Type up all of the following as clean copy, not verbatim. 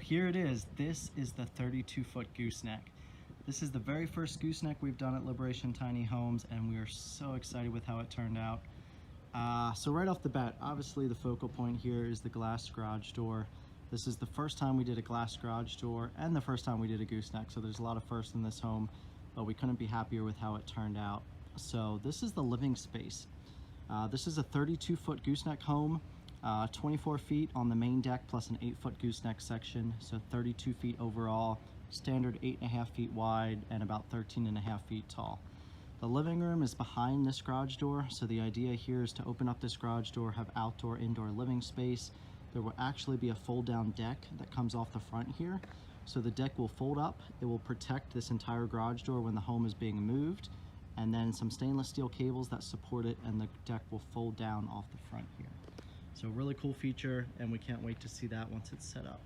here it is. This is the 32-foot gooseneck. This is the very first gooseneck we've done at Liberation Tiny Homes, and we are so excited with how it turned out. So right off the bat, obviously the focal point here is the glass garage door. This is the first time we did a glass garage door and the first time we did a gooseneck, so there's a lot of firsts in this home, but we couldn't be happier with how it turned out. So this is the living space. This is a 32-foot gooseneck home, 24 feet on the main deck plus an 8-foot gooseneck section, so 32 feet overall, standard 8.5 feet wide and about 13.5 feet tall. The living room is behind this garage door, so the idea here is to open up this garage door, have outdoor, indoor living space. There will actually be a fold-down deck that comes off the front here. So the deck will fold up, it will protect this entire garage door when the home is being moved, and then some stainless steel cables that support it, and the deck will fold down off the front here. So really cool feature, and we can't wait to see that once it's set up.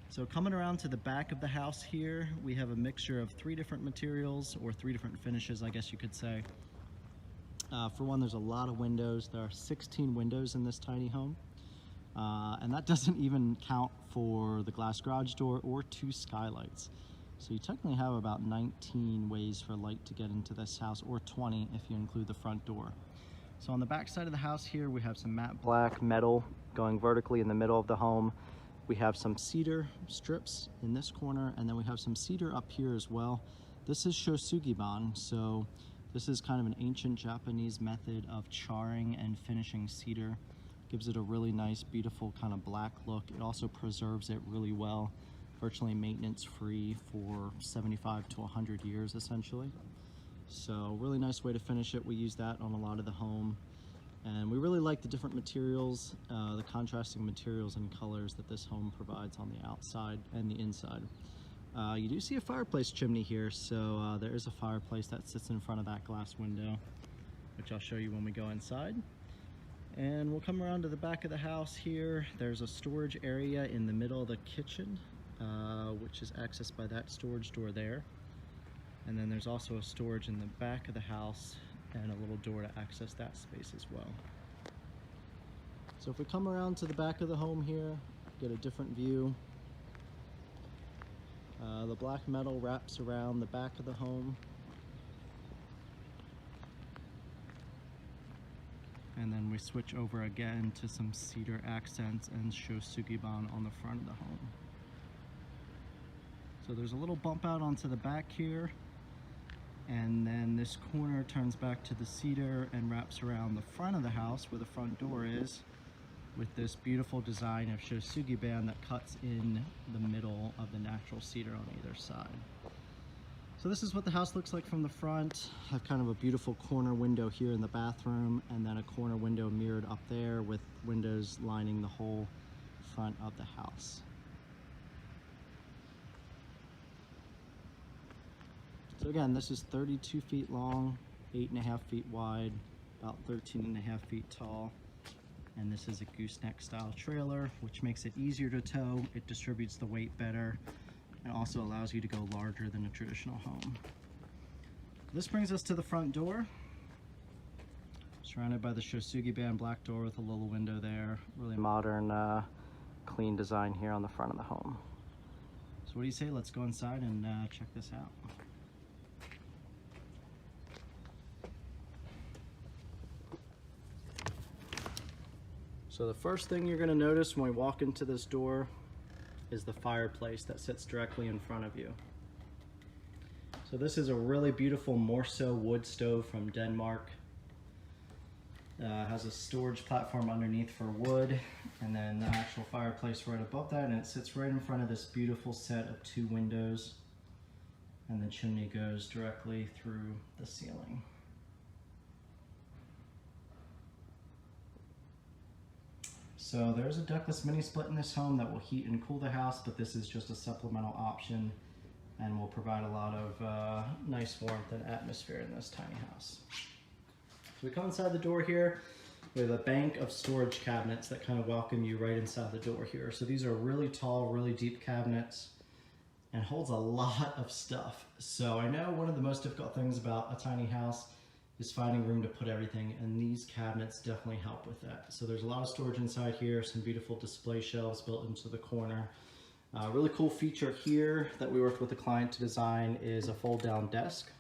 So coming around to the back of the house here, we have a mixture of 3 different materials, or 3 different finishes, I guess you could say. For one, there's a lot of windows. There are 16 windows in this tiny home. And that doesn't even count for the glass garage door or 2 skylights. So you technically have about 19 ways for light to get into this house, or 20 if you include the front door. So on the back side of the house here, we have some matte black metal going vertically in the middle of the home. We have some cedar strips in this corner, and then we have some cedar up here as well. This is shosugiban, so this is kind of an ancient Japanese method of charring and finishing cedar. Gives it a really nice, beautiful kind of black look. It also preserves it really well, virtually maintenance free for 75 to 100 years essentially. So really nice way to finish it. We use that on a lot of the home. And we really like the different materials, the contrasting materials and colors that this home provides on the outside and the inside. You do see a fireplace chimney here, so there is a fireplace that sits in front of that glass window, which I'll show you when we go inside. And we'll come around to the back of the house here. There's a storage area in the middle of the kitchen, which is accessed by that storage door there. And then there's also a storage in the back of the house and a little door to access that space as well. So if we come around to the back of the home here, get a different view. The black metal wraps around the back of the home. And then we switch over again to some cedar accents and shosugiban on the front of the home. So there's a little bump out onto the back here, and then this corner turns back to the cedar and wraps around the front of the house where the front door is, with this beautiful design of shosugiban that cuts in the middle of the natural cedar on either side. So this is what the house looks like from the front. I have kind of a beautiful corner window here in the bathroom, and then a corner window mirrored up there with windows lining the whole front of the house. So again, this is 32 feet long, 8.5 feet wide, about 13.5 feet tall. And this is a gooseneck style trailer, which makes it easier to tow. It distributes the weight better, and also allows you to go larger than a traditional home. This brings us to the front door, surrounded by the shosugiban black door with a little window there. Really modern, clean design here on the front of the home. So what do you say? Let's go inside and check this out. So the first thing you're going to notice when we walk into this door is the fireplace that sits directly in front of you. So this is a really beautiful Morso wood stove from Denmark. Has a storage platform underneath for wood, and then the actual fireplace right above that, and it sits right in front of this beautiful set of 2 windows, and the chimney goes directly through the ceiling. So there's a ductless mini split in this home that will heat and cool the house, but this is just a supplemental option and will provide a lot of nice warmth and atmosphere in this tiny house. So we come inside the door here with a bank of storage cabinets that kind of welcome you right inside the door here. So these are really tall, really deep cabinets and holds a lot of stuff. So I know one of the most difficult things about a tiny house is finding room to put everything, and these cabinets definitely help with that. So there's a lot of storage inside here, some beautiful display shelves built into the corner, A really cool feature here that we worked with the client to design is a fold down desk.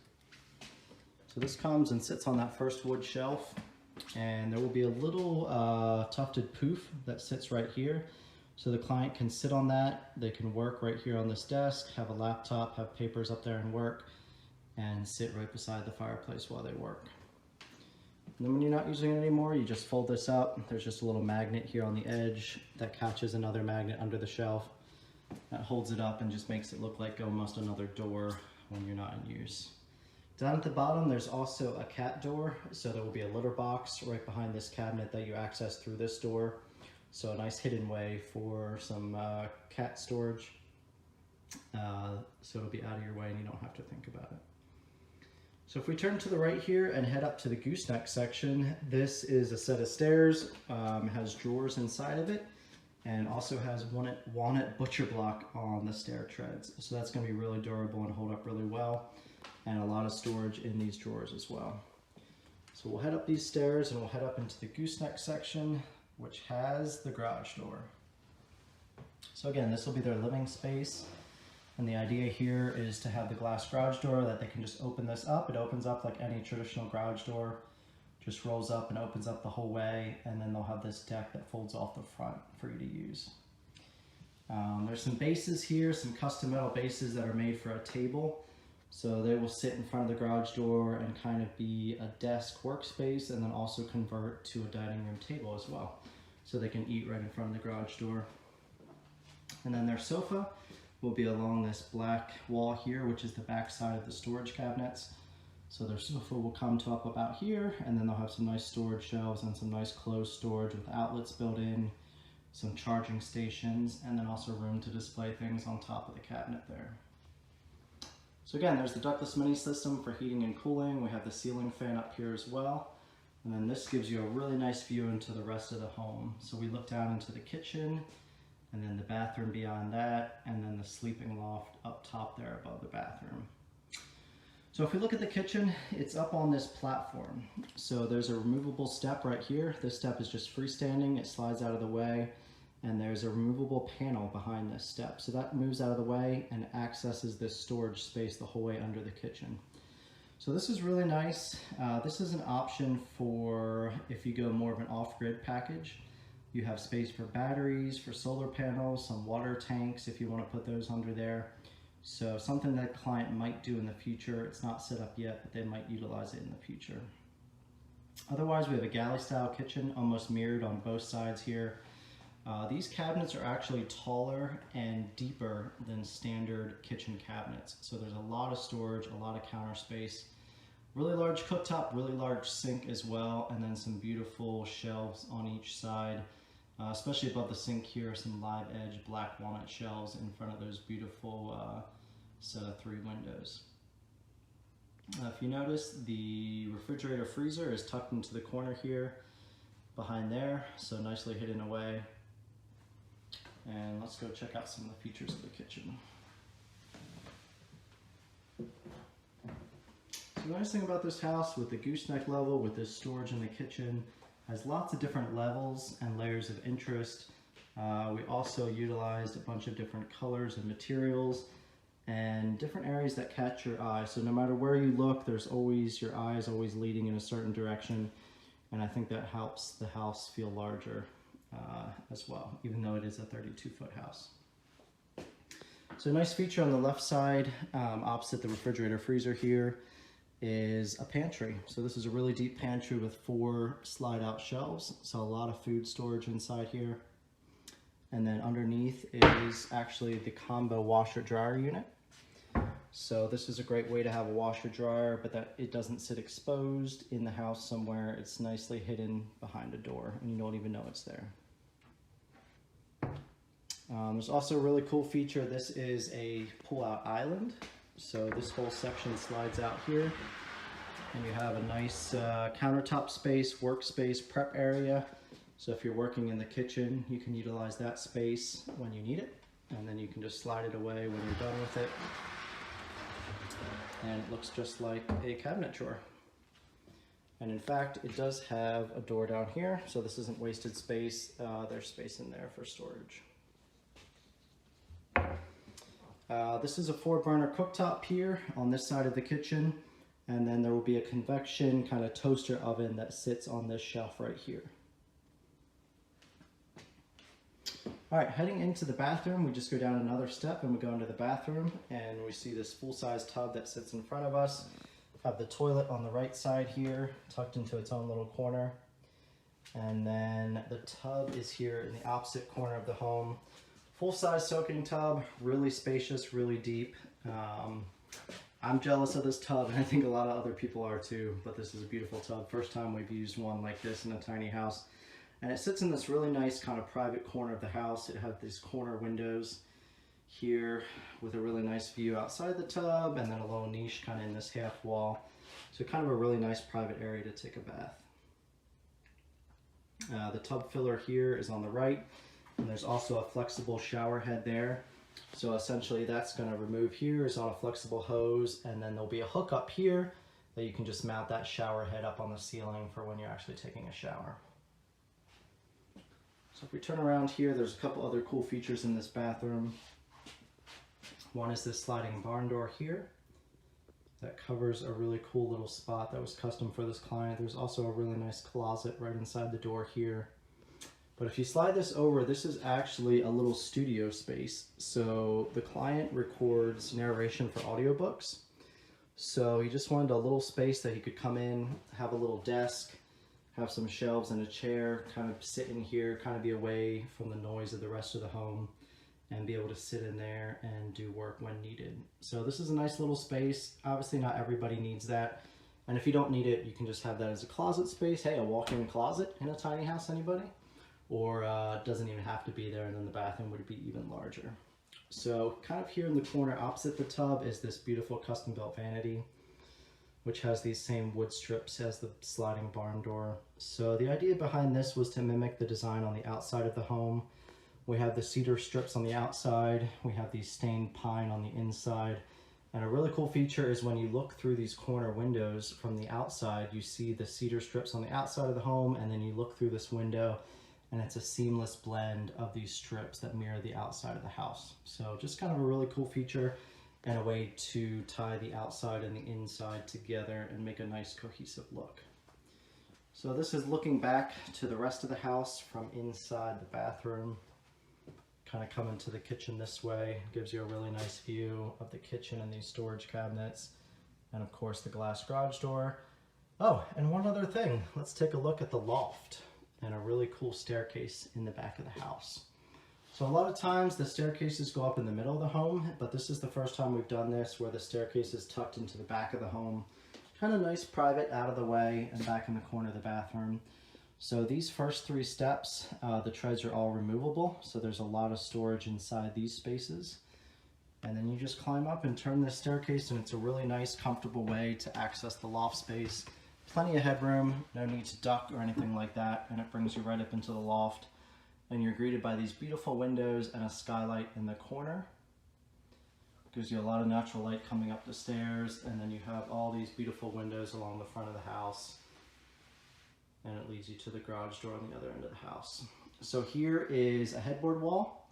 So this comes and sits on that first wood shelf, and there will be a little tufted poof that sits right here. So the client can sit on that, they can work right here on this desk, have a laptop, have papers up there and work, and sit right beside the fireplace while they work. And then when you're not using it anymore, you just fold this up. There's just a little magnet here on the edge that catches another magnet under the shelf. That holds it up and just makes it look like almost another door when you're not in use. Down at the bottom, there's also a cat door. So there will be a litter box right behind this cabinet that you access through this door. So a nice hidden way for some cat storage. So it'll be out of your way and you don't have to think about it. So if we turn to the right here and head up to the gooseneck section, this is a set of stairs. It has drawers inside of it and also has walnut butcher block on the stair treads. So that's going to be really durable and hold up really well, and a lot of storage in these drawers as well. So we'll head up these stairs and we'll head up into the gooseneck section, which has the garage door. So again, this will be their living space. And the idea here is to have the glass garage door that they can just open this up. It opens up like any traditional garage door, just rolls up and opens up the whole way, and then they'll have this deck that folds off the front for you to use. There's some bases here, some custom metal bases that are made for a table. So they will sit in front of the garage door and kind of be a desk workspace, and then also convert to a dining room table as well. So they can eat right in front of the garage door. And then their sofa will be along this black wall here, which is the back side of the storage cabinets. So their sofa will come to up about here, and then they'll have some nice storage shelves and some nice closed storage with outlets built in, some charging stations, and then also room to display things on top of the cabinet there. So again, there's the ductless mini system for heating and cooling. We have the ceiling fan up here as well. And then this gives you a really nice view into the rest of the home. So we look down into the kitchen, and then the bathroom beyond that, and then the sleeping loft up top there above the bathroom. So if we look at the kitchen, it's up on this platform. So there's a removable step right here. This step is just freestanding, it slides out of the way, and there's a removable panel behind this step. So that moves out of the way and accesses this storage space the whole way under the kitchen. So this is really nice. This is an option for if you go more of an off-grid package. You have space for batteries, for solar panels, some water tanks if you want to put those under there. So something that a client might do in the future. It's not set up yet, but they might utilize it in the future. Otherwise, we have a galley style kitchen, almost mirrored on both sides here. These cabinets are actually taller and deeper than standard kitchen cabinets. So there's a lot of storage, a lot of counter space, really large cooktop, really large sink as well, and then some beautiful shelves on each side. Especially above the sink here, some live edge black walnut shelves in front of those beautiful set of 3 windows. If you notice, the refrigerator freezer is tucked into the corner here behind there, so nicely hidden away. And let's go check out some of the features of the kitchen. So the nice thing about this house with the gooseneck level, with this storage in the kitchen, has lots of different levels and layers of interest. We also utilized a bunch of different colors and materials and different areas that catch your eye. So no matter where you look, there's always, your eye is always leading in a certain direction. And I think that helps the house feel larger as well, even though it is a 32-foot house. So a nice feature on the left side, opposite the refrigerator freezer here, is a pantry. So this is a really deep pantry with 4 slide out shelves. So a lot of food storage inside here. And then underneath is actually the combo washer dryer unit. So this is a great way to have a washer dryer, but that it doesn't sit exposed in the house somewhere. It's nicely hidden behind a door and you don't even know it's there. There's also a really cool feature. This is a pull-out island. So this whole section slides out here, and you have a nice countertop space, workspace, prep area. So if you're working in the kitchen, you can utilize that space when you need it, and then you can just slide it away when you're done with it. And it looks just like a cabinet drawer. And in fact, it does have a door down here, so this isn't wasted space. There's space in there for storage. This is a 4-burner cooktop here on this side of the kitchen, and then there will be a convection kind of toaster oven that sits on this shelf right here. All right, heading into the bathroom, we just go down another step and we go into the bathroom, and we see this full-size tub that sits in front of us. Have the toilet on the right side here, tucked into its own little corner. And then the tub is here in the opposite corner of the home. Full-size soaking tub, really spacious, really deep. I'm jealous of this tub, and I think a lot of other people are too, but this is a beautiful tub. First time we've used one like this in a tiny house. And it sits in this really nice kind of private corner of the house. It has these corner windows here with a really nice view outside the tub, and then a little niche kind of in this half wall. So kind of a really nice private area to take a bath. The tub filler here is on the right, and there's also a flexible shower head there. So essentially that's going to remove here is on a flexible hose, and then there'll be a hook up here that you can just mount that shower head up on the ceiling for when you're actually taking a shower. So if we turn around here, there's a couple other cool features in this bathroom. One is this sliding barn door here that covers a really cool little spot that was custom for this client. There's also a really nice closet right inside the door here. But if you slide this over, this is actually a little studio space. So the client records narration for audiobooks. So he just wanted a little space that he could come in, have a little desk, have some shelves and a chair, kind of sit in here, kind of be away from the noise of the rest of the home, and be able to sit in there and do work when needed. So this is a nice little space. Obviously not everybody needs that. And if you don't need it, you can just have that as a closet space. Hey, a walk-in closet in a tiny house, anybody? Or it doesn't even have to be there, and then the bathroom would be even larger. So kind of here in the corner opposite the tub is this beautiful custom built vanity, which has these same wood strips as the sliding barn door. So the idea behind this was to mimic the design on the outside of the home. We have the cedar strips on the outside, we have these stained pine on the inside, and a really cool feature is when you look through these corner windows from the outside, you see the cedar strips on the outside of the home, and then you look through this window, and it's a seamless blend of these strips that mirror the outside of the house. So just kind of a really cool feature and a way to tie the outside and the inside together and make a nice cohesive look. So this is looking back to the rest of the house from inside the bathroom. Kind of coming to the kitchen this way, gives you a really nice view of the kitchen and these storage cabinets, and of course the glass garage door. Oh, and one other thing, let's take a look at the loft and a really cool staircase in the back of the house. So a lot of times the staircases go up in the middle of the home, but this is the first time we've done this where the staircase is tucked into the back of the home. Kind of nice, private, out of the way, and back in the corner of the bathroom. So these first 3 steps, the treads are all removable, so there's a lot of storage inside these spaces. And then you just climb up and turn this staircase, and it's a really nice, comfortable way to access the loft space. Plenty of headroom, no need to duck or anything like that, and it brings you right up into the loft. And you're greeted by these beautiful windows and a skylight in the corner. Gives you a lot of natural light coming up the stairs, and then you have all these beautiful windows along the front of the house. And it leads you to the garage door on the other end of the house. So here is a headboard wall.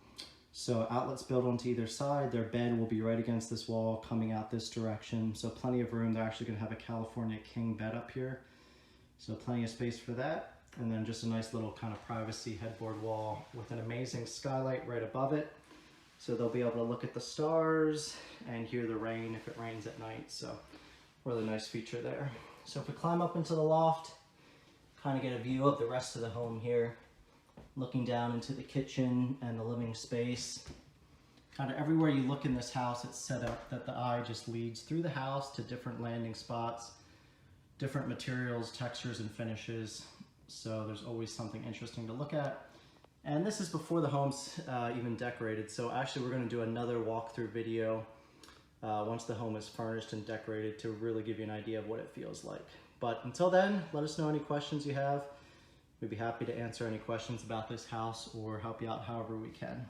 So outlets built onto either side. Their bed will be right against this wall coming out this direction. So plenty of room. They're actually going to have a California king bed up here. So plenty of space for that. And then just a nice little kind of privacy headboard wall with an amazing skylight right above it. So they'll be able to look at the stars and hear the rain if it rains at night. So really nice feature there. So if we climb up into the loft, kind of get a view of the rest of the home here, looking down into the kitchen and the living space. Kind of everywhere you look in this house, it's set up that the eye just leads through the house to different landing spots, different materials, textures, and finishes. So there's always something interesting to look at. And this is before the home's even decorated. So actually we're going to do another walkthrough video once the home is furnished and decorated to really give you an idea of what it feels like. But until then, let us know any questions you have. We'd be happy to answer any questions about this house or help you out however we can.